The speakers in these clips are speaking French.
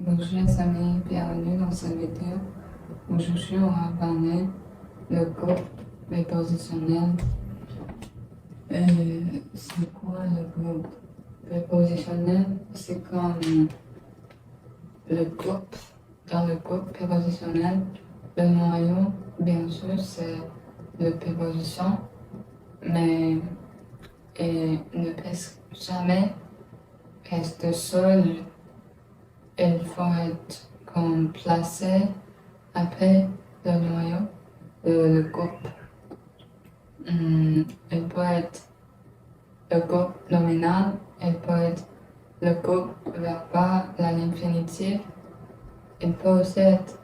Bonjour les amis, bienvenue dans cette vidéo. Aujourd'hui, on va parler le groupe prépositionnel. C'est quoi le groupe prépositionnel? C'est comme le groupe, dans le groupe prépositionnel, le noyau, bien sûr, c'est le préposition, mais ne peut jamais rester seul. Il faut être comme placé après le noyau, le groupe. Il peut être le groupe nominal, il peut être le groupe verbal, la l'infinitif, il peut aussi être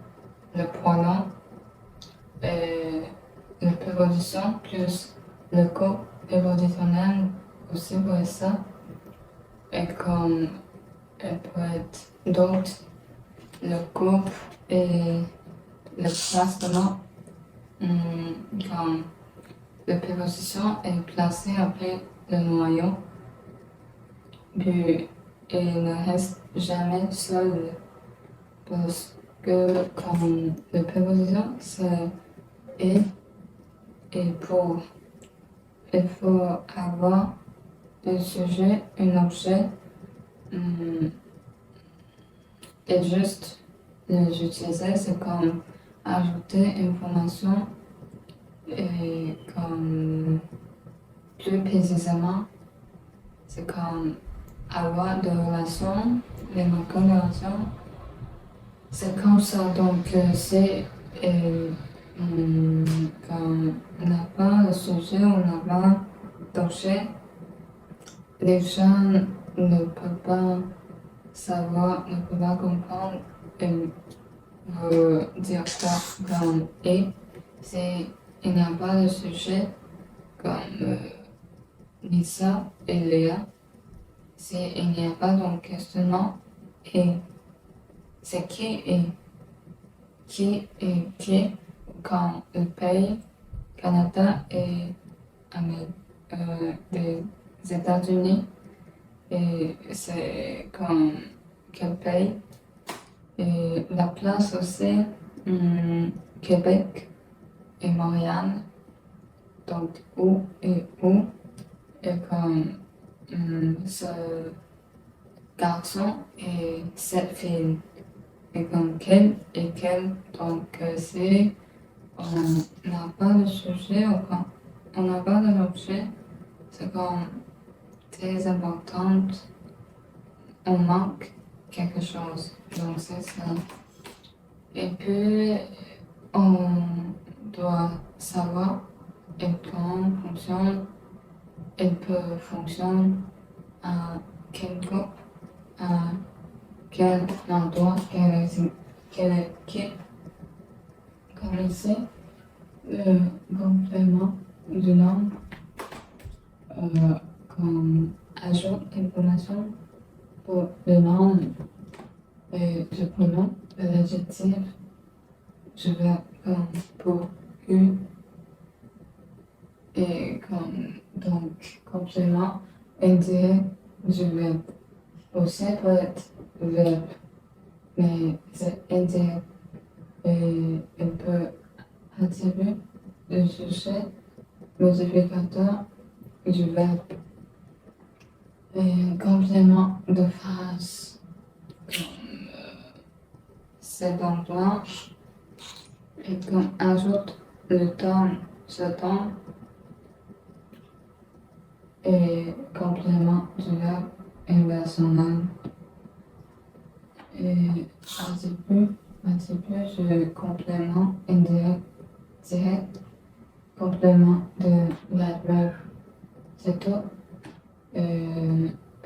le pronom, et la préposition plus le groupe prépositionnel aussi pour ça. Et comme il peut être d'autres, le groupe et le placement, comme la préposition est placée après le noyau, puis il ne reste jamais seul, parce que comme la préposition c'est et pour, il faut avoir un sujet, un objet, et juste l'utiliser, c'est comme ajouter information et comme plus précisément, c'est comme avoir des relations, des marqueurs de relations. C'est comme ça, donc c'est quand on n'a pas le sujet, on n'a pas d'objet, les gens ne peuvent pas savoir, ne peuvent pas comprendre veut dire quoi comme et. Il n'y a pas de sujet comme Lisa et Léa. Il n'y a pas de questionnement et c'est qui quand le pays Canada et des États-Unis et c'est comme quel pays et la place aussi Québec et Montréal, donc où et comme ce garçon et cette fille et comme quel et quel, donc c'est on n'a pas de sujet ou quand on n'a pas de l'objet, c'est comme très important, on manque quelque chose, donc c'est ça. Et puis on doit savoir et comment fonctionne, elle peut fonctionner à quel groupe, à quel endroit, quelle équipe. Comme ici, le complément du nom, comme ajoute information pour le nom et le pronom, l'adjectif, je vais comme pour U et comme donc complément indirect du verbe. Aussi peut être verbe, mais c'est indirect et il peut attribuer le sujet modificateur du verbe. Et complément de phrase comme cet endroit et qu'on ajoute le temps, ce temps et complément du verbe impersonnel. Et attribut du complément indirect, direct, complément de l'adverbe. C'est tout.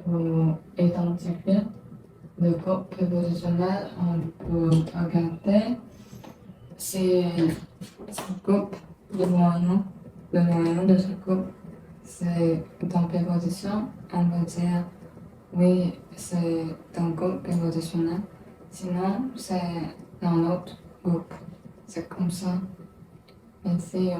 Pour identifier le groupe prépositionnel, on peut regarder si ce groupe, le noyau de ce groupe, c'est dans préposition, on va dire oui, c'est dans le groupe prépositionnel. Sinon, c'est dans l'autre groupe. C'est comme ça. Merci.